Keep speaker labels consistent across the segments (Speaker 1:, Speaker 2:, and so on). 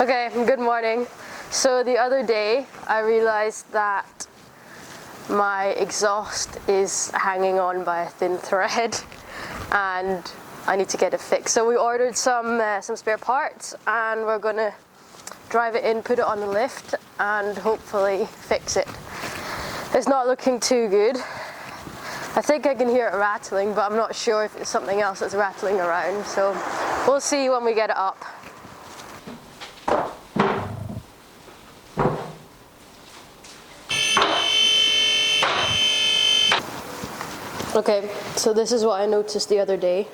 Speaker 1: Okay, good morning. So the other day I realized that my exhaust is hanging on by a thin thread and I need to get it fixed. So we ordered some spare parts and we're gonna drive it in, put it on the lift and hopefully fix it. It's not looking too good. I think I can hear it rattling, but I'm not sure if it's something else that's rattling around. So we'll see when we get it up. Okay, so this is what I noticed the other day.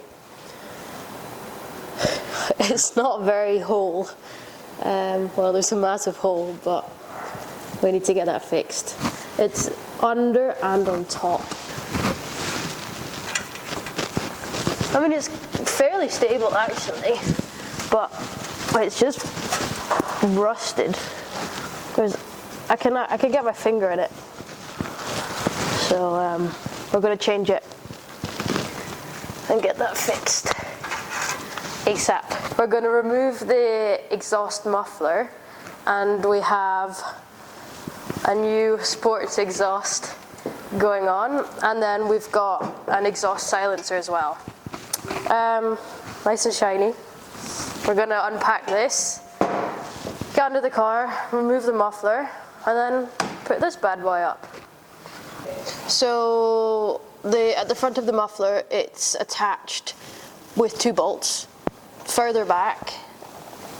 Speaker 1: It's not very whole. Well, there's a massive hole, but we need to get that fixed. It's under and on top. I mean, it's fairly stable actually, but it's just rusted. Because I can get my finger in it. So we're going to change it and get that fixed ASAP. We're going to remove the exhaust muffler and we have a new sports exhaust going on, and then we've got an exhaust silencer as well. Nice and shiny. We're going to unpack this, get under the car, remove the muffler, and then put this bad boy up. So at the front of the muffler, it's attached with 2 bolts. Further back,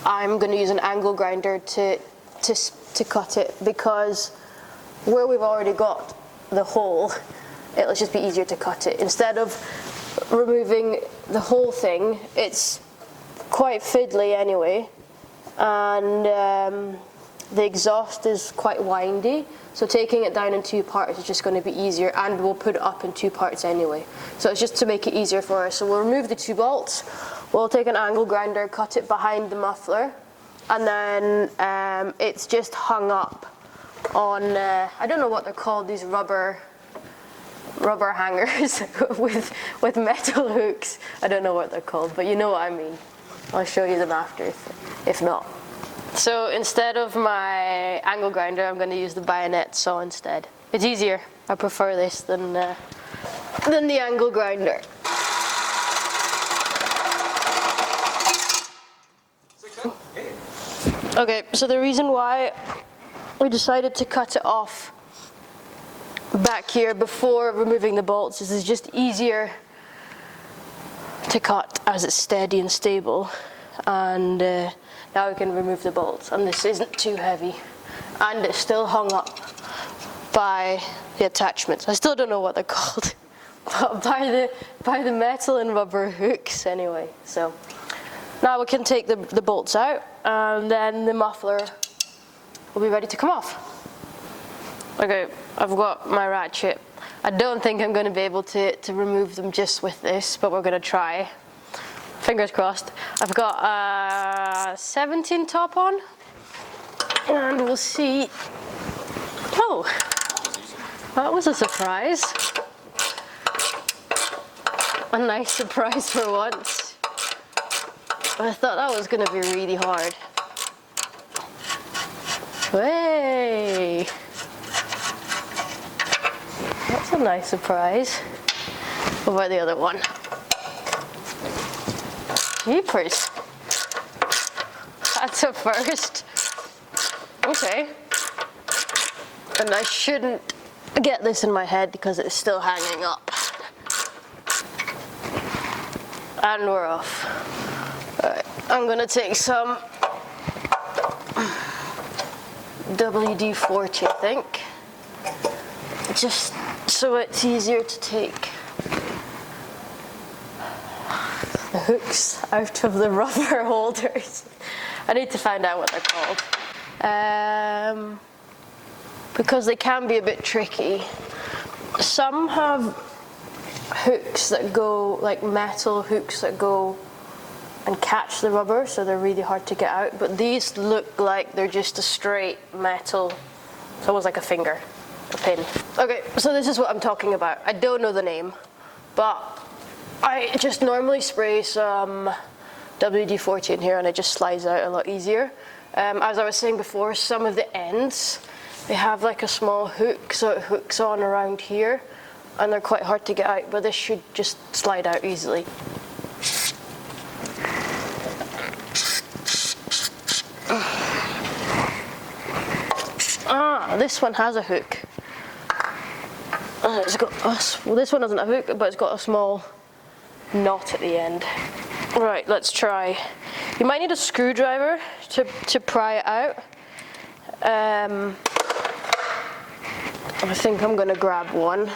Speaker 1: I'm going to use an angle grinder to cut it, because where we've already got the hole, it'll just be easier to cut it. Instead of removing the whole thing, it's quite fiddly anyway, and the exhaust is quite windy, so taking it down in 2 parts is just going to be easier, and we'll put it up in 2 parts anyway. So it's just to make it easier for us. So we'll remove the 2 bolts, we'll take an angle grinder, cut it behind the muffler, and then it's just hung up on, I don't know what they're called, these rubber hangers with metal hooks. I don't know what they're called, but you know what I mean. I'll show you them after if not. So instead of my angle grinder, I'm going to use the bayonet saw instead. It's easier. I prefer this than the angle grinder. Okay, so the reason why we decided to cut it off back here before removing the bolts is it's just easier to cut as it's steady and stable, and now we can remove the bolts, and this isn't too heavy, and it's still hung up by the attachments. I still don't know what they're called, but by the metal and rubber hooks anyway. So now we can take the bolts out, and then the muffler will be ready to come off. Okay, I've got my ratchet. I don't think I'm going to be able to remove them just with this, but we're going to try. Fingers crossed. I've got a 17 top on, and we'll see. Oh, that was a surprise. A nice surprise for once. I thought that was going to be really hard. Hey! That's a nice surprise. What about the other one? Jeepers. That's a first. Okay. And I shouldn't get this in my head because it's still hanging up. And we're off. Alright, I'm gonna take some WD-40, I think. Just so it's easier to take the hooks out of the rubber holders. I need to find out what they're called. Because they can be a bit tricky. Some have hooks that go, like metal hooks that go and catch the rubber, so they're really hard to get out. But these look like they're just a straight metal, it's almost like a finger, a pin. Okay, so this is what I'm talking about. I don't know the name, but I just normally spray some WD-40 in here and it just slides out a lot easier. As I was saying before, some of the ends, they have like a small hook, so it hooks on around here, and they're quite hard to get out, but this should just slide out easily. Ah, this one has a hook. It's got well, this one doesn't have a hook, but it's got a small knot at the end. Right, let's try. You might need a screwdriver to pry it out. I think I'm gonna grab one.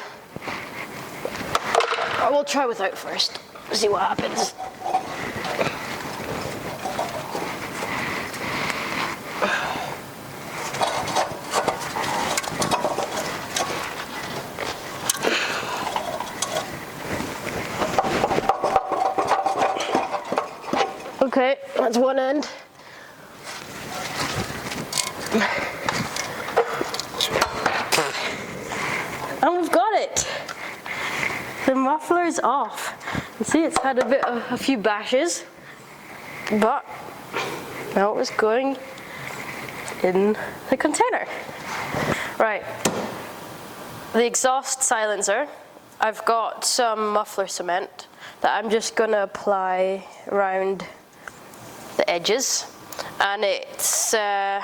Speaker 1: I will try without first, see what happens. Okay, that's one end. And we've got it. The muffler is off. You see, it's had a few bashes, but now it's going in the container. Right, the exhaust silencer. I've got some muffler cement that I'm just gonna apply around the edges, and it's a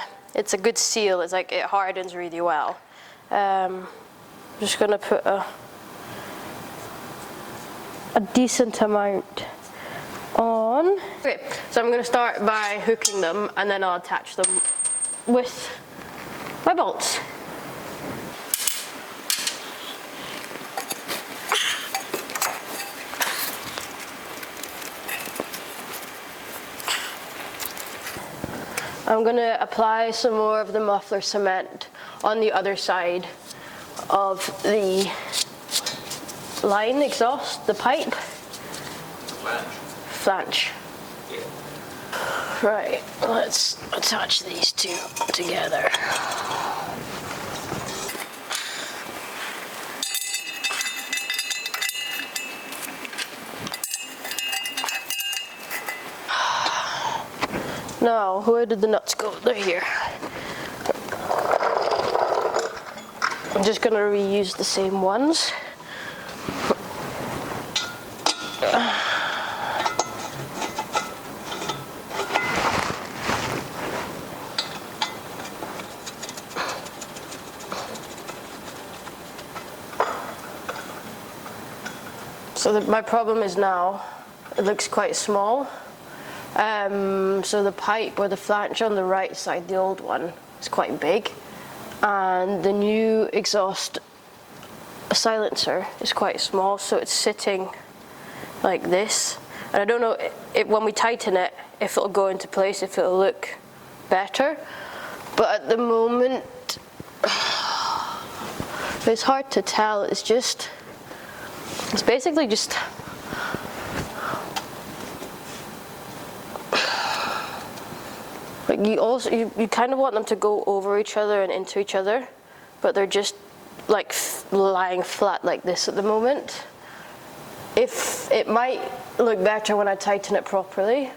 Speaker 1: good seal. It's like it hardens really well. I'm just gonna put a decent amount on. Okay, so I'm gonna start by hooking them, and then I'll attach them with my bolts. I'm going to apply some more of the muffler cement on the other side of the line exhaust, the pipe. Flange. Yeah. Right, let's attach these two together. Now, where did the nuts go? They're here. I'm just going to reuse the same ones. So my problem is now, it looks quite small. So the pipe or the flange on the right side, the old one, is quite big, and the new exhaust silencer is quite small, so it's sitting like this. And I don't know when we tighten it, if it'll go into place, if it'll look better. But at the moment, it's hard to tell. It's basically just like you kind of want them to go over each other and into each other, but they're just like lying flat like this at the moment. If it might look better when I tighten it properly.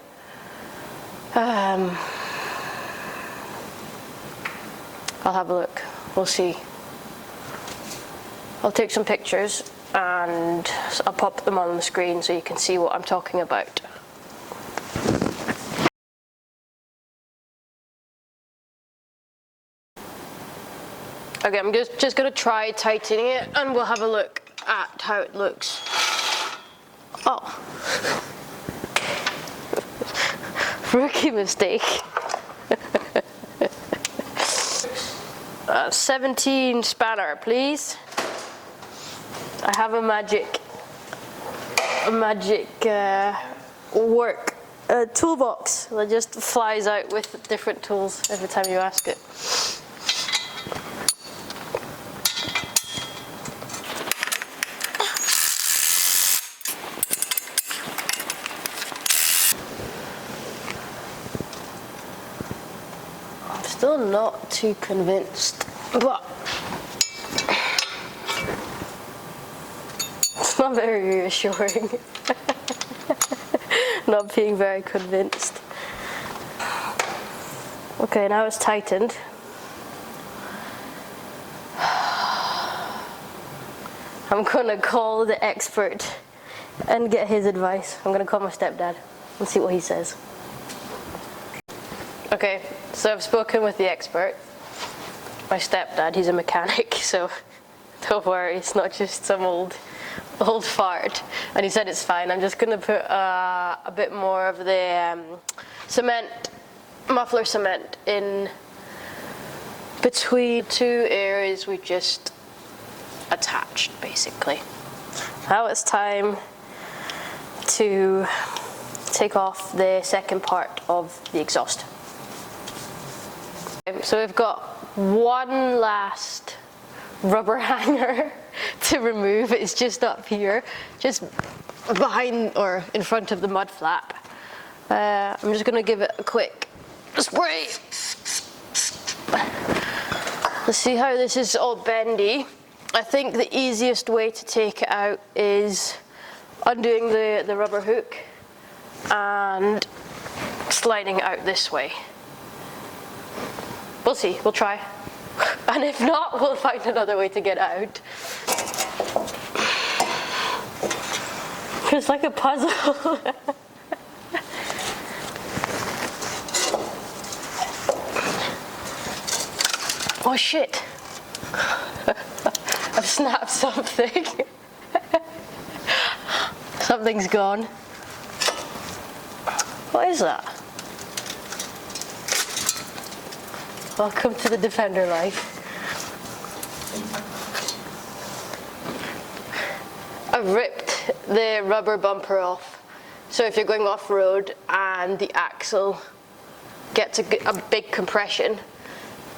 Speaker 1: I'll have a look. We'll see. I'll take some pictures and I'll pop them on the screen so you can see what I'm talking about. Okay, I'm just going to try tightening it and we'll have a look at how it looks. Oh. Rookie mistake. 17 spanner, please. I have a magic work toolbox that just flies out with different tools every time you ask it. Still not too convinced, but it's not very reassuring. Not being very convinced. Okay, now it's tightened. I'm gonna call the expert and get his advice. I'm gonna call my stepdad and see what he says. Okay, so I've spoken with the expert. My stepdad, he's a mechanic, so don't worry, it's not just some old fart. And he said it's fine. I'm just gonna put a bit more of the cement, muffler cement in between two areas we just attached, basically. Now it's time to take off the second part of the exhaust. So we've got one last rubber hanger to remove. It's just up here, just behind or in front of the mud flap. I'm just gonna give it a quick spray. Let's see how this is all bendy. I think the easiest way to take it out is undoing the rubber hook and sliding it out this way. We'll see, we'll try. And if not, we'll find another way to get out. It's like a puzzle. Oh shit. I've snapped something. Something's gone. What is that? Welcome to the Defender life. I've ripped the rubber bumper off. So if you're going off-road and the axle gets a big compression,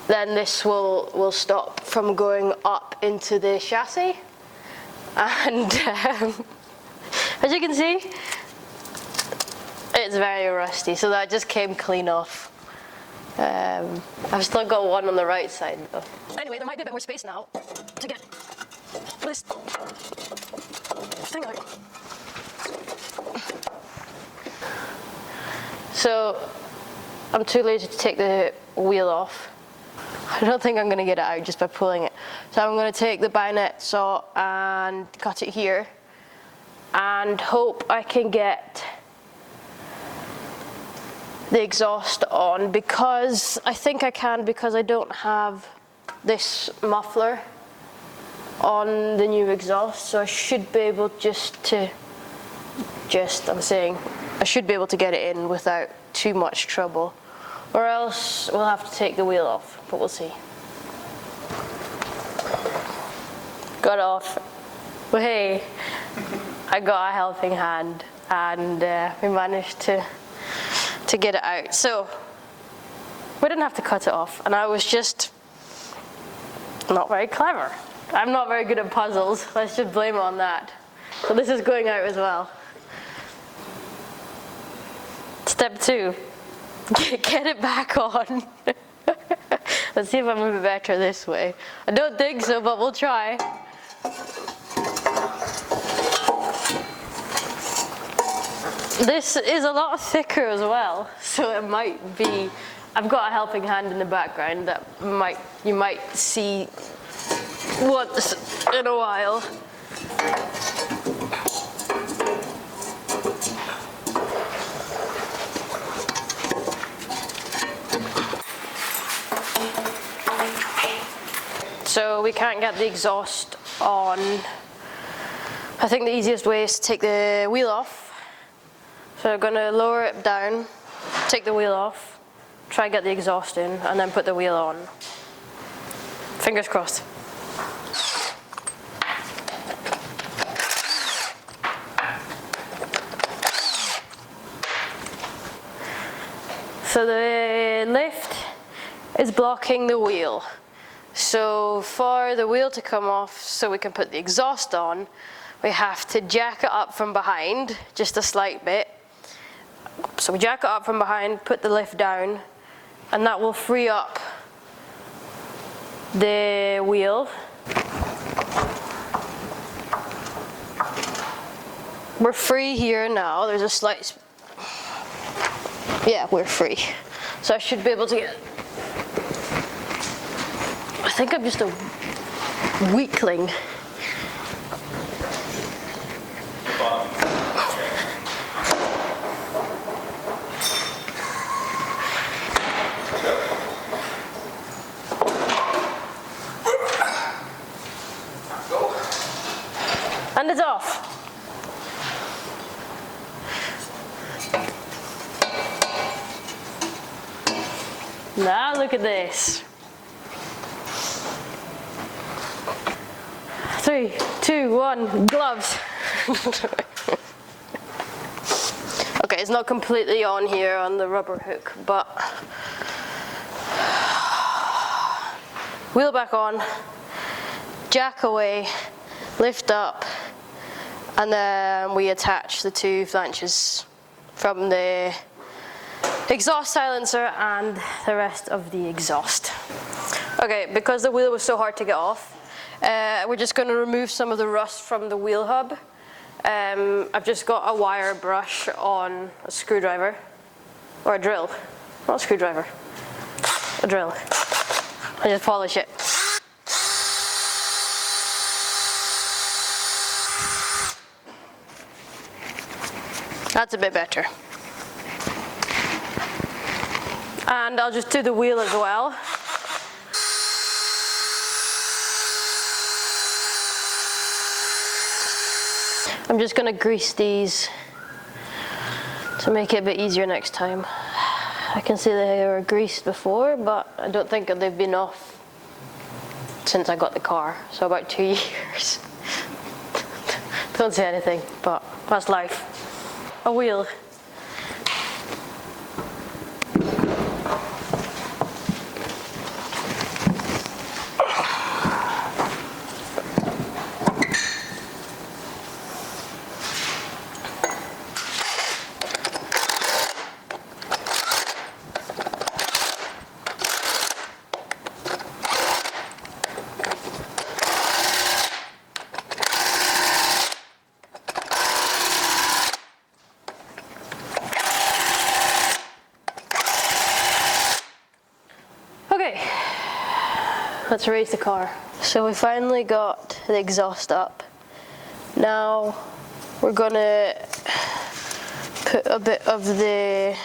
Speaker 1: then this will stop from going up into the chassis. And as you can see, it's very rusty, so that just came clean off. I've still got one on the right side though. Anyway, there might be a bit more space now to get this thing out. So I'm too lazy to take the wheel off. I don't think I'm going to get it out just by pulling it. So I'm going to take the bayonet saw and cut it here and hope I can get the exhaust on, because I think I can, because I don't have this muffler on the new exhaust, so I should be able I should be able to get it in without too much trouble, or else we'll have to take the wheel off, but we'll see. Got off. Well, hey, I got a helping hand and we managed to get it out. So we didn't have to cut it off, and I was just not very clever. I'm not very good at puzzles. Let's just blame it on that. So this is going out as well. Step 2, get it back on. Let's see if I move it better this way. I don't think so, but we'll try. This is a lot thicker as well, so it might be, I've got a helping hand in the background that you might see once in a while. So we can't get the exhaust on. I think the easiest way is to take the wheel off. So I'm going to lower it down, take the wheel off, try and get the exhaust in, and then put the wheel on. Fingers crossed. So the lift is blocking the wheel. So for the wheel to come off so we can put the exhaust on, we have to jack it up from behind, just a slight bit. So we jack it up from behind, put the lift down, and that will free up the wheel. We're free here now. There's a slight, yeah, we're free. So I should be able to get think I'm just a weakling. And it's off. Now look at this. 3, 2, 1, gloves. Okay, it's not completely on here on the rubber hook, but wheel back on, jack away, lift up, and then we attach the 2 flanges from the exhaust silencer and the rest of the exhaust. Okay, because the wheel was so hard to get off, we're just going to remove some of the rust from the wheel hub. I've just got a wire brush on a screwdriver, or a drill, not a screwdriver, a drill. I just polish it. That's a bit better. And I'll just do the wheel as well. I'm just going to grease these to make it a bit easier next time. I can see they were greased before, but I don't think they've been off since I got the car, so about 2 years. Don't say anything, but that's life. A wheel. Let's raise the car. So we finally got the exhaust up. Now we're gonna put a bit of the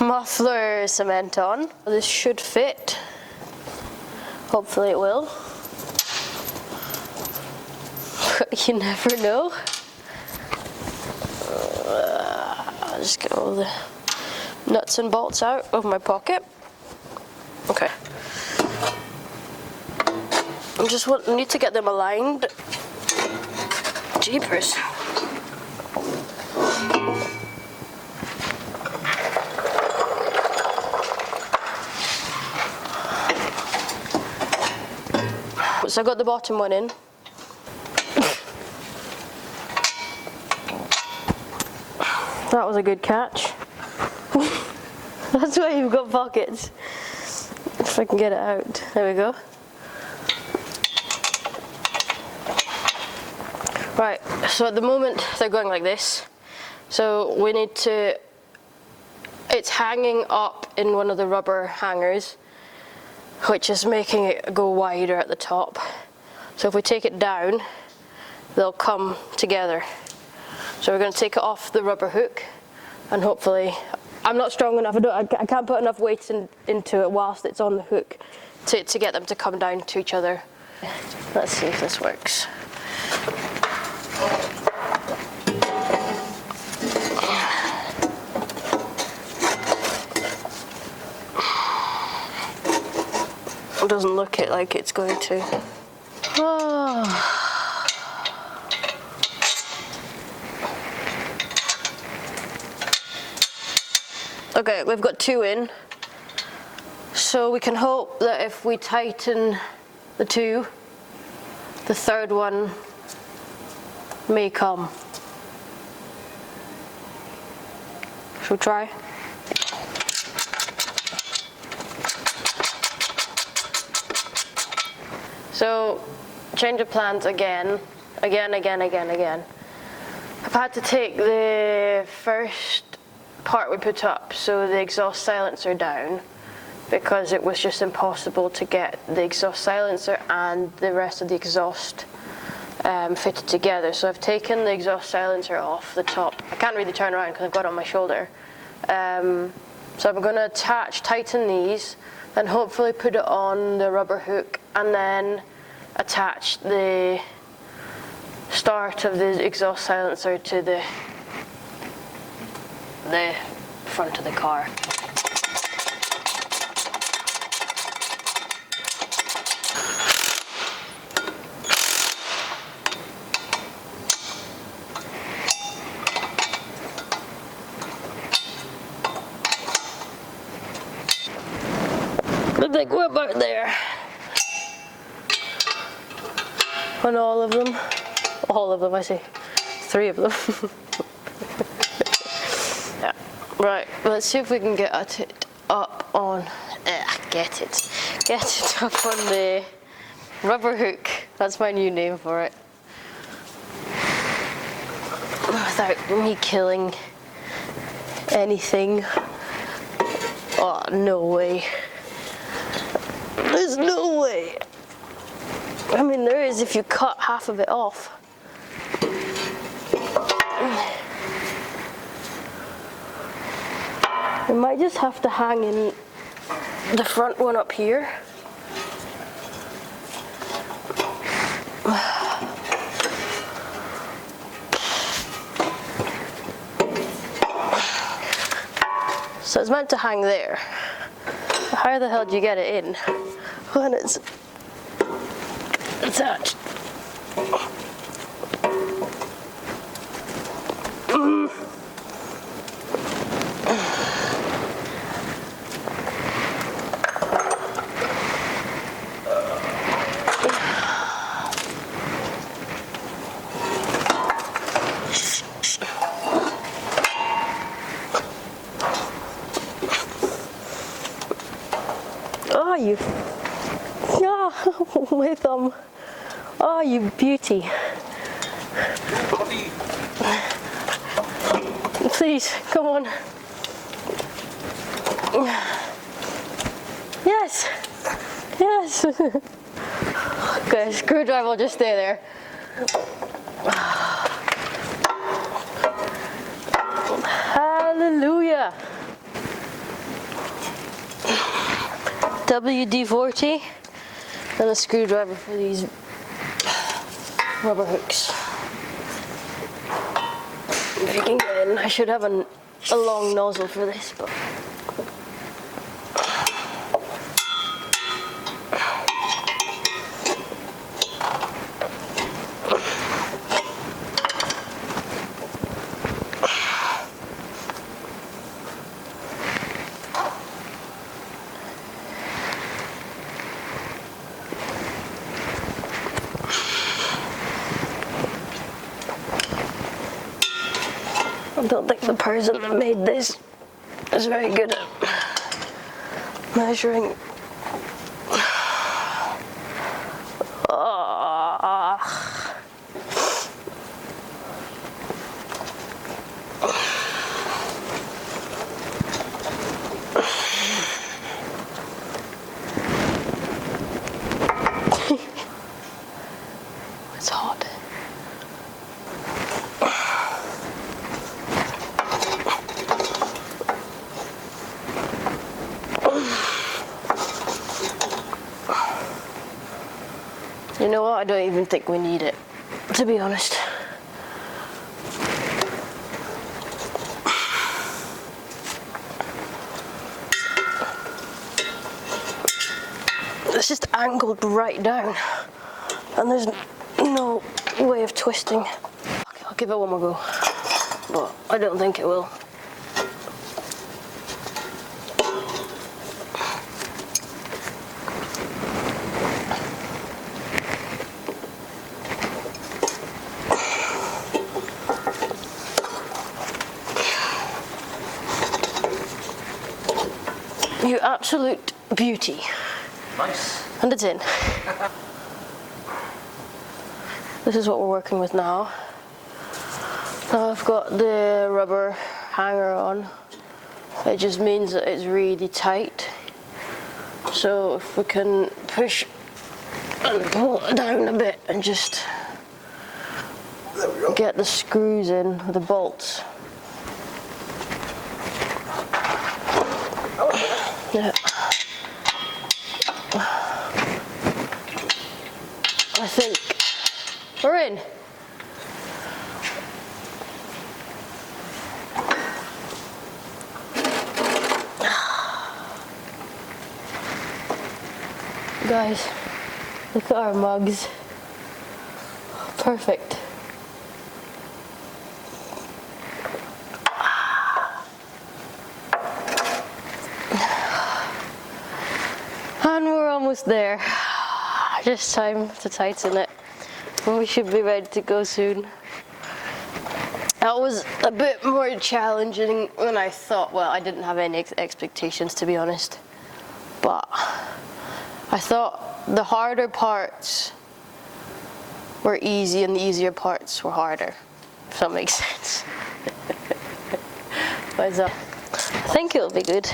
Speaker 1: muffler cement on. This should fit. Hopefully it will. You never know. I'll just get all the nuts and bolts out of my pocket. Okay. I need to get them aligned. Jeepers. So I got the bottom one in. That was a good catch. That's why you've got pockets. If I can get it out. There we go. Right, so at the moment they're going like this. So we need to, it's hanging up in one of the rubber hangers, which is making it go wider at the top. So if we take it down, they'll come together. So we're going to take it off the rubber hook, and hopefully, I'm not strong enough, I can't put enough weight into it whilst it's on the hook to get them to come down to each other. Let's see if this works. It doesn't look like it's going to. Oh. Okay, we've got 2 in, so we can hope that if we tighten the 2, the 3rd one may come. Shall we try? So, change of plans again. I've had to take the first part we put up, so the exhaust silencer down, because it was just impossible to get the exhaust silencer and the rest of the exhaust fitted together. So I've taken the exhaust silencer off the top. I can't really turn around because I've got it on my shoulder. So I'm going to tighten these, and hopefully put it on the rubber hook, and then attach the start of the exhaust silencer to the front of the car. I think we're about there on all of them. All of them, I say. 3 of them. Yeah. Right, let's see if we can get it up on, get it up on the rubber hook. That's my new name for it. Without me killing anything. Oh, no way. There's no way. I mean, there is if you cut half of it off. I might just have to hang in the front one up here. So it's meant to hang there. How the hell do you get it in when it's attached? Oh, you, yeah, with them. Oh, you beauty. Please, come on. Yes, yes. Okay, screwdriver will just stay there. Hallelujah. WD-40 and a screwdriver for these rubber hooks. If you can get in, I should have a long nozzle for this, but I don't think the person that made this is very good at measuring. It's hot. You know what? I don't even think we need it, to be honest. It's just angled right down, and there's no way of twisting. Okay, I'll give it one more go, but I don't think it will. You absolute beauty.
Speaker 2: Nice.
Speaker 1: And it's in. This is what we're working with now. Now I've got the rubber hanger on. It just means that it's really tight. So if we can push and pull it down a bit and just get the screws in, the bolts. Yeah. I think we're in. Guys, look at our mugs. Perfect. And we're almost there. Just time to tighten it. And we should be ready to go soon. That was a bit more challenging than I thought. Well, I didn't have any expectations, to be honest. But I thought the harder parts were easy and the easier parts were harder, if that makes sense. But I think it'll be good.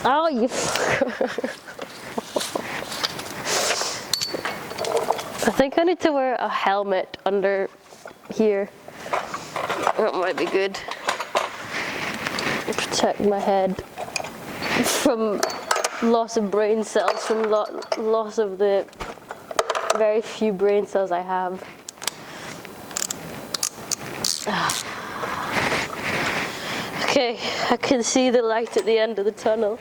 Speaker 1: Oh, you. I think I need to wear a helmet under here. That might be good. Protect my head from loss of brain cells, from loss of the very few brain cells I have. Okay, I can see the light at the end of the tunnel.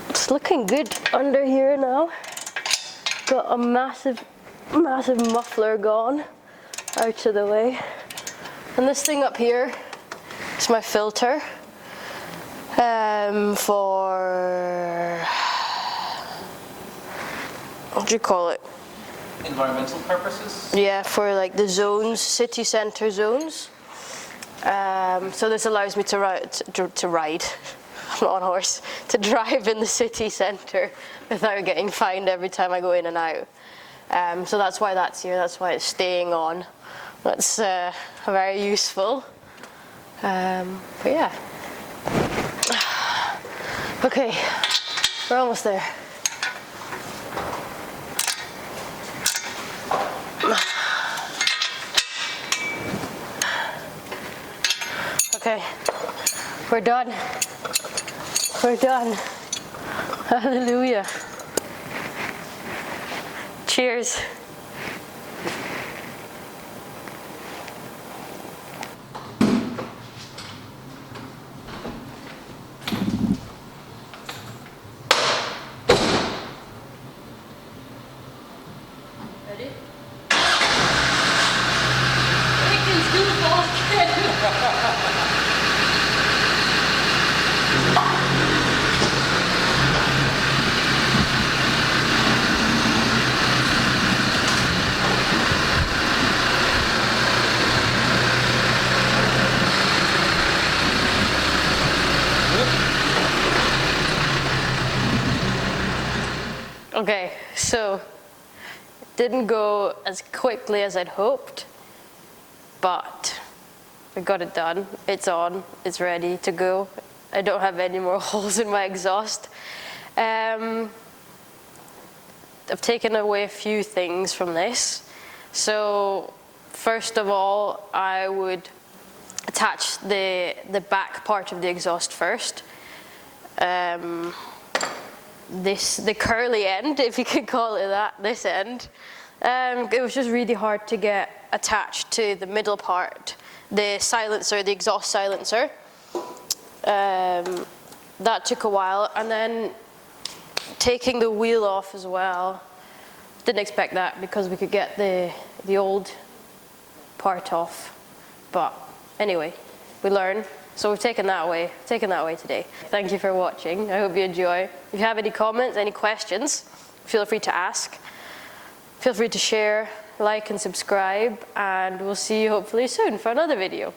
Speaker 1: It's looking good under here now. Got a massive muffler gone out of the way. And this thing up here is my filter. For, what do you call it?
Speaker 2: Environmental purposes?
Speaker 1: Yeah, for like the zones, city center zones. So this allows me to ride, I'm not on a horse, to drive in the city center without getting fined every time I go in and out. So that's why that's here, that's why it's staying on. That's very useful. But yeah. Okay, we're almost there. Okay, we're done. We're done. Hallelujah. Cheers. Okay, so it didn't go as quickly as I'd hoped, but we got it done. It's on, it's ready to go. I don't have any more holes in my exhaust. I've taken away a few things from this. So first of all, I would attach the back part of the exhaust first. The curly end, if you could call it that, this end. It was just really hard to get attached to the middle part, the silencer, the exhaust silencer. That took a while, and then taking the wheel off as well. Didn't expect that because we could get the old part off, but anyway, we learn. So we've taken that away today. Thank you for watching. I hope you enjoy. If you have any comments, any questions, feel free to ask. Feel free to share, like and subscribe, and we'll see you hopefully soon for another video.